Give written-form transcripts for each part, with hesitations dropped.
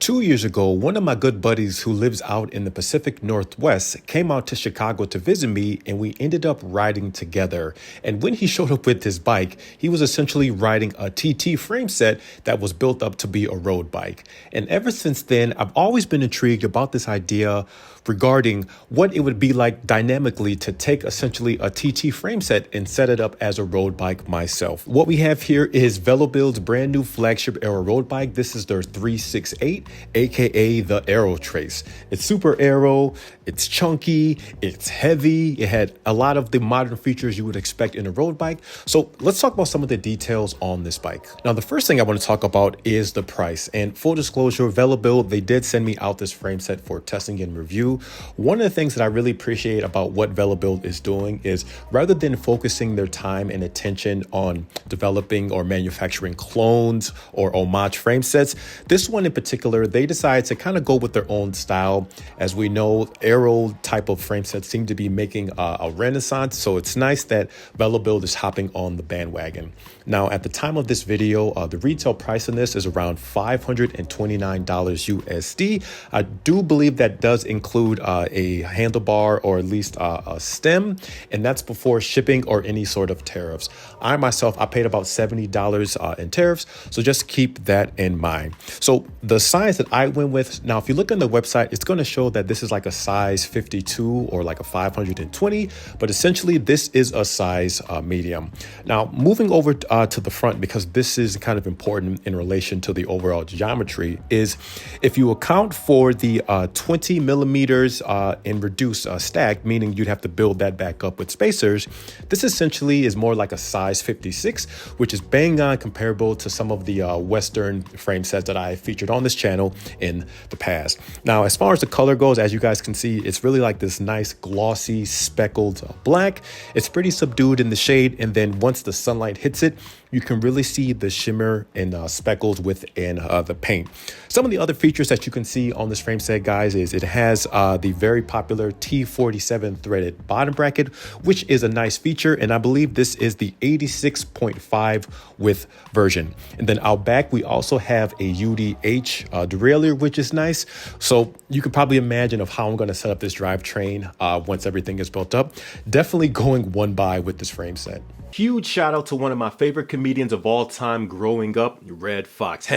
2 years ago, one of my good buddies who lives out in the Pacific Northwest came out to Chicago to visit me, and we ended up riding together. And when he showed up with his bike, he was essentially riding a TT frame set that was built up to be a road bike. And ever since then, I've always been intrigued about this idea regarding what it would be like dynamically to take essentially a TT frame set and set it up as a road bike myself. What we have here is VeloBuild's brand new flagship Aero road bike. This is their 368, aka the AeroTrace. It's super aero, it's chunky, it's heavy. It had a lot of the modern features you would expect in a road bike. So let's talk about some of the details on this bike. Now, the first thing I want to talk about is the price. And full disclosure, VeloBuild, they did send me out this frame set for testing and review. One of the things that I really appreciate about what VeloBuild is doing is rather than focusing their time and attention on developing or manufacturing clones or homage frame sets, this one in particular, they decided to kind of go with their own style. As we know, Aero type of frame sets seem to be making a renaissance. So it's nice that VeloBuild is hopping on the bandwagon. Now, at the time of this video, the retail price in this is around $529 USD. I do believe that does include a handlebar or at least a stem, and that's before shipping or any sort of tariffs. I myself, I paid about $70 in tariffs, so just keep that in mind. So the size that I went with, now if you look on the website, it's going to show that this is like a size 52 or like a 520, but essentially this is a size medium. Now moving over to the front, because this is kind of important in relation to the overall geometry, is if you account for the 20 millimeters in reduced stack, meaning you'd have to build that back up with spacers, this essentially is more like a size 56, which is bang on comparable to some of the Western frame sets that I featured on this channel in the past. Now, as far as the color goes, as you guys can see, it's really like this nice glossy speckled black. It's pretty subdued in the shade, and then once the sunlight hits it, you can really see the shimmer and speckles within the paint. Some of the other features that you can see on this frame set, guys, is it has the very popular T47 threaded bottom bracket, which is a nice feature. And I believe this is the 86.5 width version. And then out back, we also have a UDH derailleur, which is nice. So you can probably imagine of how I'm going to set up this drivetrain once everything is built up. Definitely going one by with this frame set. Huge shout out to one of my favorite comedians of all time growing up, Red Fox.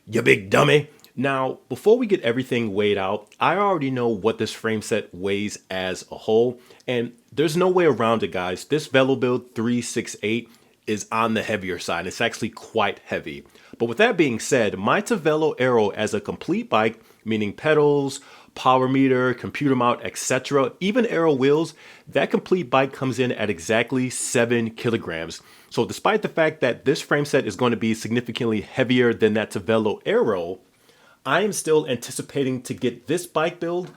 You big dummy. Now, before we get everything weighed out, I already know what this frame set weighs as a whole, and there's no way around it, guys. This VeloBuild 368 is on the heavier side. It's actually quite heavy. But with that being said, my Velo Aero as a complete bike, meaning pedals, power meter, computer mount, etc., even Aero wheels, that complete bike comes in at exactly 7 kilograms. So despite the fact that this frame set is going to be significantly heavier than that Velo Aero, I am still anticipating to get this bike build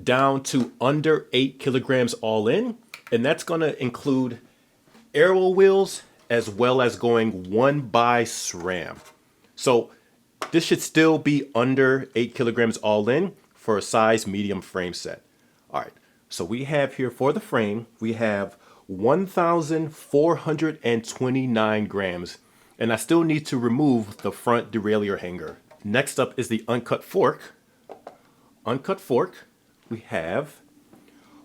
down to under 8 kilograms all in. And that's going to include Aero wheels as well as going 1x SRAM. So this should still be under 8 kilograms all in for a size medium frame set. All right, so we have here for the frame, we have 1,429 grams. And I still need to remove the front derailleur hanger. Next up is the uncut fork. Uncut fork, we have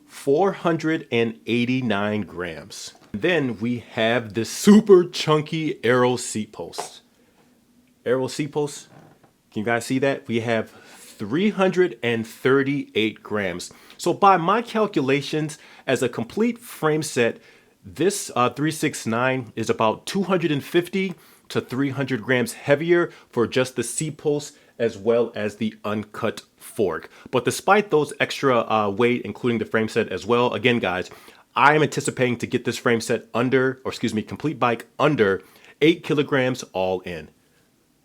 489 grams. Then we have this super chunky Aero seat post. Aero seat post, can you guys see that? We have 338 grams. So by my calculations, as a complete frame set, this 369 is about 250 to 300 grams heavier for just the seat post as well as the uncut fork. But despite those extra weight, including the frame set as well, again, guys, I am anticipating to get this frame set complete bike under 8 kilograms all in.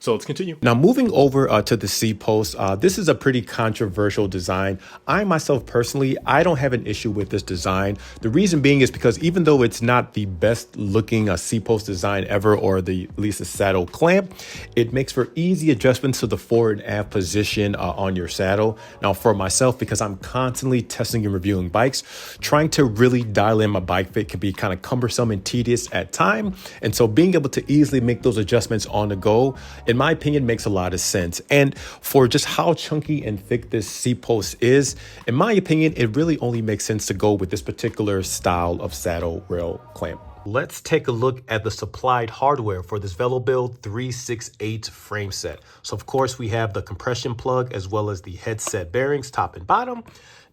So let's continue. Now, moving over to the seat post, this is a pretty controversial design. I myself personally, I don't have an issue with this design. The reason being is because even though it's not the best looking seat post design ever, or at least a saddle clamp, it makes for easy adjustments to the forward and aft position on your saddle. Now, for myself, because I'm constantly testing and reviewing bikes, trying to really dial in my bike fit can be kind of cumbersome and tedious at times. And so being able to easily make those adjustments on the go in my opinion, makes a lot of sense. And for just how chunky and thick this seat post is, in my opinion, it really only makes sense to go with this particular style of saddle rail clamp. Let's take a look at the supplied hardware for this VeloBuild 368 frame set. So of course we have the compression plug as well as the headset bearings, top and bottom.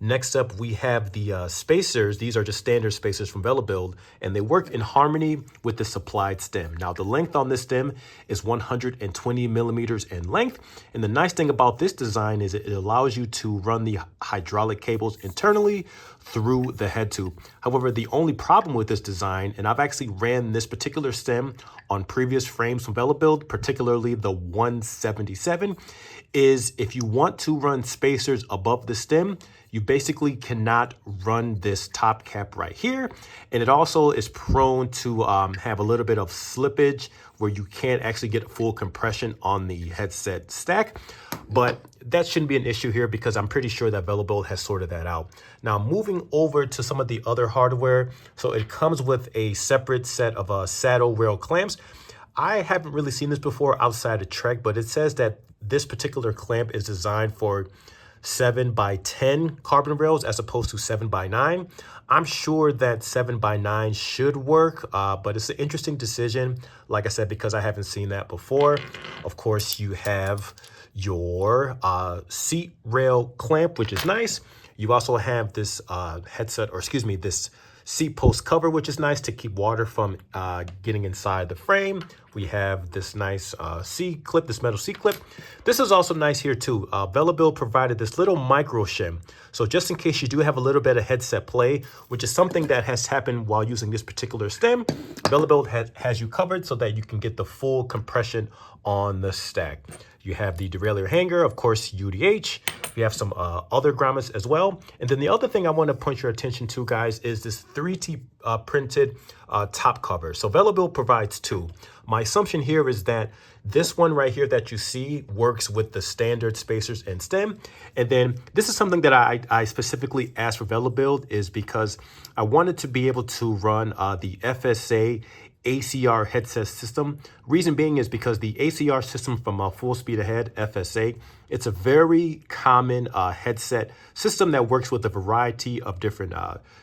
Next up, we have the spacers. These are just standard spacers from VeloBuild, and they work in harmony with the supplied stem. Now, the length on this stem is 120 millimeters in length. And the nice thing about this design is it allows you to run the hydraulic cables internally through the head tube. However, the only problem with this design, and I've actually ran this particular stem on previous frames from VeloBuild, particularly the 177, is if you want to run spacers above the stem, you basically cannot run this top cap right here. And it also is prone to have a little bit of slippage where you can't actually get full compression on the headset stack. But that shouldn't be an issue here because I'm pretty sure that VeloBuild has sorted that out. Now, moving over to some of the other hardware. So it comes with a separate set of saddle rail clamps. I haven't really seen this before outside of Trek, but it says that this particular clamp is designed for 7x10 carbon rails as opposed to 7x9. I'm sure that 7x9 should work, but it's an interesting decision, like I said, because I haven't seen that before. Of course, you have your seat rail clamp, which is nice. You also have this this seat post cover, which is nice to keep water from getting inside the frame. We have this nice C-clip, this metal C-clip. This is also nice here too. VeloBuild provided this little micro shim. So just in case you do have a little bit of headset play, which is something that has happened while using this particular stem, VeloBuild has you covered so that you can get the full compression on the stack. You have the derailleur hanger, of course, UDH. We have some other grommets as well. And then the other thing I want to point your attention to, guys, is this 3D printed top cover. So VeloBuild provides two. My assumption here is that this one right here that you see works with the standard spacers and stem. And then this is something that I specifically asked for VeloBuild is because I wanted to be able to run the FSA ACR headset system. Reason being is because the ACR system from Full Speed Ahead, FSA, it's a very common headset system that works with a variety of different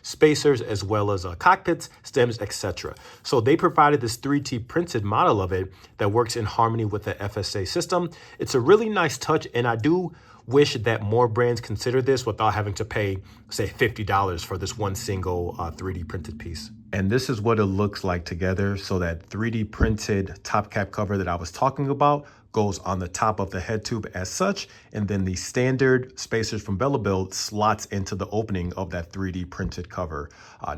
spacers as well as cockpits, stems, etc. So they provided this 3D printed model of it that works in harmony with the FSA system. It's a really nice touch, and I do wish that more brands consider this without having to pay, say, $50 for this one single 3D printed piece. And this is what it looks like together. So that 3D printed top cap cover that I was talking about goes on the top of the head tube as such. And then the standard spacers from VeloBuild slots into the opening of that 3D printed cover.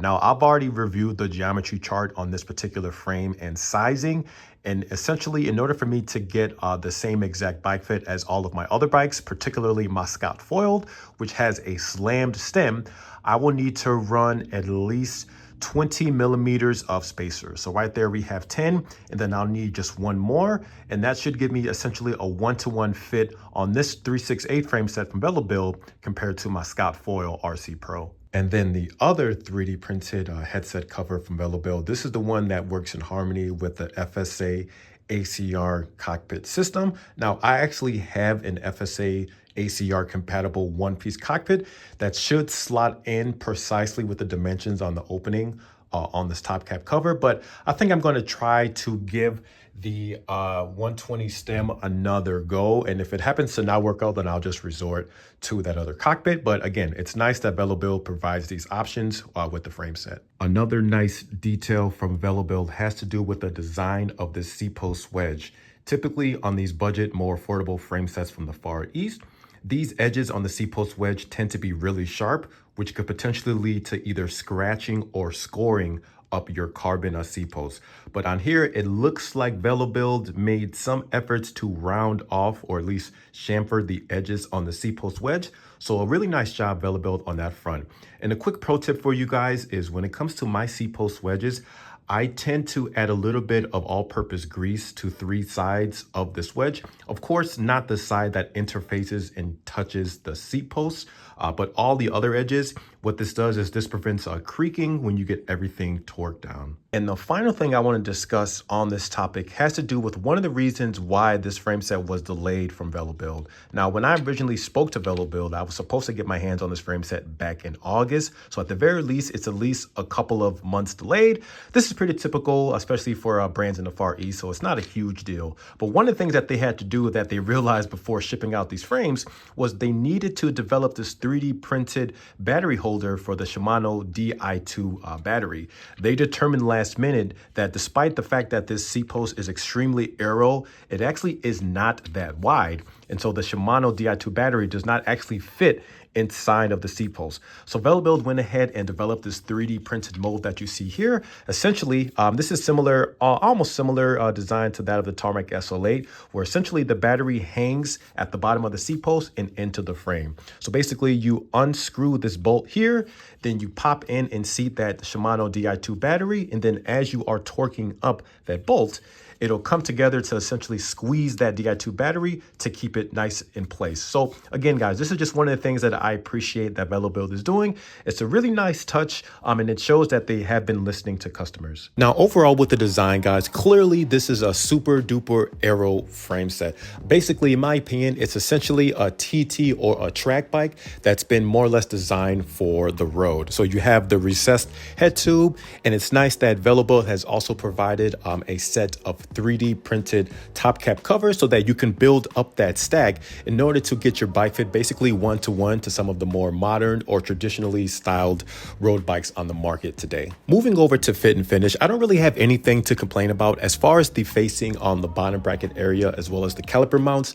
Now, I've already reviewed the geometry chart on this particular frame and sizing. And essentially, in order for me to get the same exact bike fit as all of my other bikes, particularly my Scout Foiled, which has a slammed stem, I will need to run at least 20 millimeters of spacers. So right there we have 10, and then I'll need just one more, and that should give me essentially a 1-to-1 fit on this 368 frame set from VeloBuild compared to my Scout Foil RC Pro. And then the other 3D printed headset cover from VeloBuild, this is the one that works in harmony with the FSA ACR cockpit system. Now, I actually have an FSA ACR compatible one-piece cockpit that should slot in precisely with the dimensions on the opening on this top cap cover, but I think I'm going to try to give the 120 stem another go, and if it happens to not work out, then I'll just resort to that other cockpit. But again, it's nice that VeloBuild provides these options with the frame set. Another nice detail from VeloBuild has to do with the design of this seat post wedge. Typically on these budget, more affordable frame sets from the Far East, these edges on the seat post wedge tend to be really sharp, which could potentially lead to either scratching or scoring up your carbon seat post. But on here, it looks like VeloBuild made some efforts to round off or at least chamfer the edges on the seat post wedge. So a really nice job, VeloBuild, on that front. And a quick pro tip for you guys is when it comes to my seat post wedges, I tend to add a little bit of all-purpose grease to 3 sides of this wedge. Of course, not the side that interfaces and touches the seat post, but all the other edges. What this does is this prevents creaking when you get everything torqued down. And the final thing I want to discuss on this topic has to do with one of the reasons why this frame set was delayed from VeloBuild. Now, when I originally spoke to VeloBuild, I was supposed to get my hands on this frame set back in August. So at the very least, it's at least a couple of months delayed. This is pretty typical, especially for brands in the Far East, so it's not a huge deal. But one of the things that they had to do that they realized before shipping out these frames was they needed to develop this 3D printed battery holder for the Shimano Di2 battery. They determined last minute that despite the fact that this seat post is extremely aero, it actually is not that wide. And so the Shimano Di2 battery does not actually fit inside of the seat post. So VeloBuild went ahead and developed this 3D printed mold that you see here. Essentially, this is similar, almost similar design to that of the Tarmac SL8, where essentially the battery hangs at the bottom of the seat post and into the frame. So basically you unscrew this bolt here, then you pop in and seat that Shimano Di2 battery, and then as you are torquing up that bolt, it'll come together to essentially squeeze that Di2 battery to keep it nice in place. So again, guys, this is just one of the things that I appreciate that VeloBuild is doing. It's a really nice touch, and it shows that they have been listening to customers. Now, overall with the design, guys, clearly this is a super duper aero frame set. Basically, in my opinion, it's essentially a TT or a track bike that's been more or less designed for the road. So you have the recessed head tube, and it's nice that VeloBuild has also provided a set of 3D printed top cap covers so that you can build up that stack in order to get your bike fit basically one-to-one to some of the more modern or traditionally styled road bikes on the market today. Moving over to fit and finish, I don't really have anything to complain about as far as the facing on the bottom bracket area as well as the caliper mounts.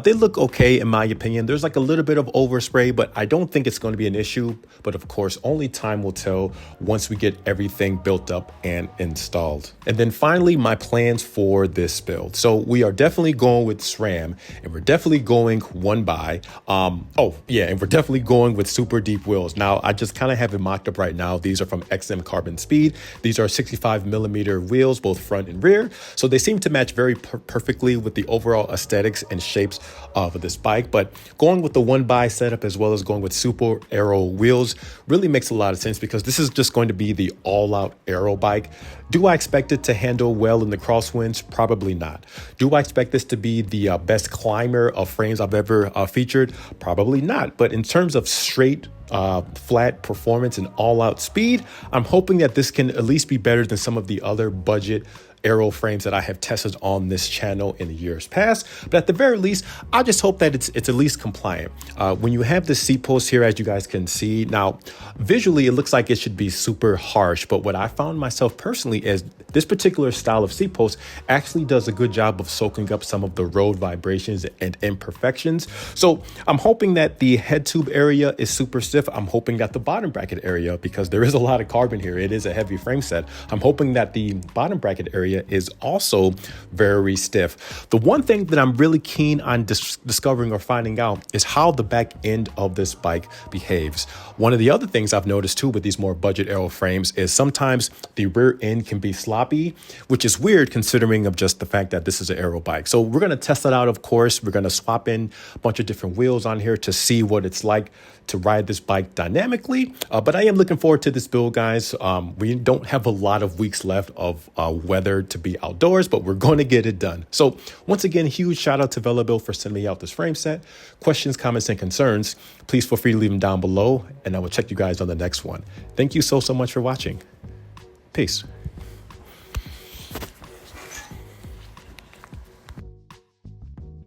They look okay in my opinion. There's like a little bit of overspray, but I don't think it's going to be an issue. But of course, only time will tell once we get everything built up and installed. And then finally, my plans for this build. So we are definitely going with SRAM, and we're definitely going one by, and we're definitely going with super deep wheels. Now, I just kind of have it mocked up right now. These are from XM Carbon Speed. These are 65 millimeter wheels, both front and rear. So they seem to match very perfectly with the overall aesthetics and shapes of this bike. But going with the one by setup as well as going with super aero wheels really makes a lot of sense because this is just going to be the all-out aero bike. Do I expect it to handle well in the crosswinds? Probably not. Do I expect this to be the best climber of frames I've ever featured? Probably not. But in terms of straight flat performance and all-out speed, I'm hoping that this can at least be better than some of the other budget aero frames that I have tested on this channel in the years past. But at the very least, I just hope that it's at least compliant. When you have the seat post here, as you guys can see, now visually it looks like it should be super harsh, but what I found myself personally is this particular style of seat post actually does a good job of soaking up some of the road vibrations and imperfections. So I'm hoping that the head tube area is super stiff. I'm hoping that the bottom bracket area, because there is a lot of carbon here, it is a heavy frame set. I'm hoping that the bottom bracket area is also very stiff. The one thing that I'm really keen on discovering or finding out is how the back end of this bike behaves. One of the other things I've noticed too with these more budget aero frames is sometimes the rear end can be sloppy, which is weird considering of just the fact that this is an aero bike. So we're going to test that out, of course. We're going to swap in a bunch of different wheels on here to see what it's like to ride this bike dynamically. But I am looking forward to this build, guys. We don't have a lot of weeks left of weather to be outdoors, but we're going to get it done. So once again, huge shout out to VeloBuild for sending me out this frame set. Questions, comments, and concerns, please feel free to leave them down below, and I will check you guys on the next one. Thank you so much for watching. Peace.